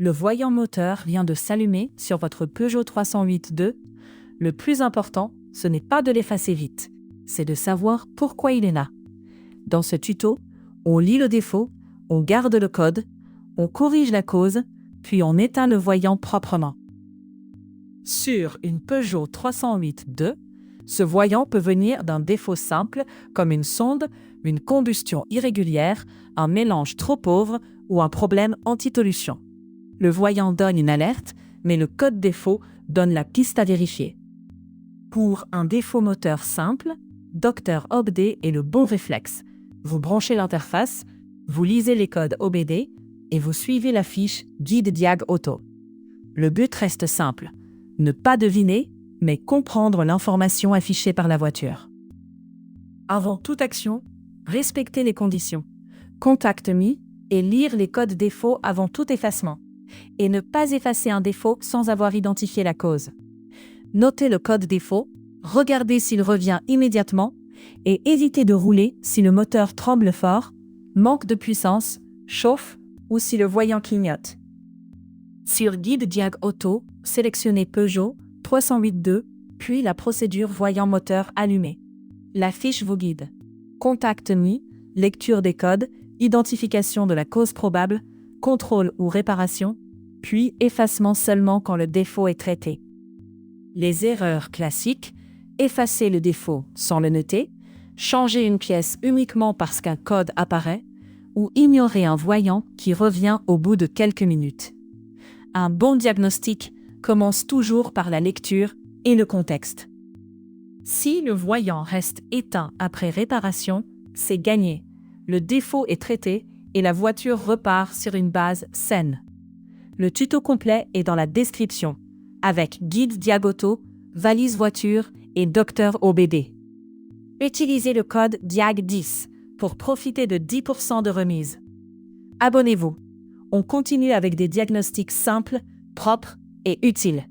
Le voyant moteur vient de s'allumer sur votre Peugeot 308-2. Le plus important, ce n'est pas de l'effacer vite, c'est de savoir pourquoi il est là. Dans ce tuto, on lit le défaut, on garde le code, on corrige la cause, puis on éteint le voyant proprement. Sur une Peugeot 308-2, ce voyant peut venir d'un défaut simple comme une sonde, une combustion irrégulière, un mélange trop pauvre ou un problème anti-pollution. Le voyant donne une alerte, mais le code défaut donne la piste à vérifier. Pour un défaut moteur simple, Dr OBD est le bon réflexe. Vous branchez l'interface, vous lisez les codes OBD et vous suivez la fiche Guide Diag Auto. Le but reste simple, ne pas deviner, mais comprendre l'information affichée par la voiture. Avant toute action, respectez les conditions. Contact Me et lire les codes défauts avant tout effacement. Et ne pas effacer un défaut sans avoir identifié la cause. Notez le code défaut, regardez s'il revient immédiatement et évitez de rouler si le moteur tremble fort, manque de puissance, chauffe ou si le voyant clignote. Sur Guide Diag Auto, sélectionnez Peugeot 308-2, puis la procédure voyant moteur allumé. La fiche vous guide. Contact Me, lecture des codes, identification de la cause probable, contrôle ou réparation, puis effacement seulement quand le défaut est traité. Les erreurs classiques, effacer le défaut sans le noter, changer une pièce uniquement parce qu'un code apparaît, ou ignorer un voyant qui revient au bout de quelques minutes. Un bon diagnostic commence toujours par la lecture et le contexte. Si le voyant reste éteint après réparation, c'est gagné. Le défaut est traité et la voiture repart sur une base saine. Le tuto complet est dans la description, avec Guide Diag Auto, valise voiture et Dr OBD. Utilisez le code DIAG10 pour profiter de 10% de remise. Abonnez-vous. On continue avec des diagnostics simples, propres et utiles.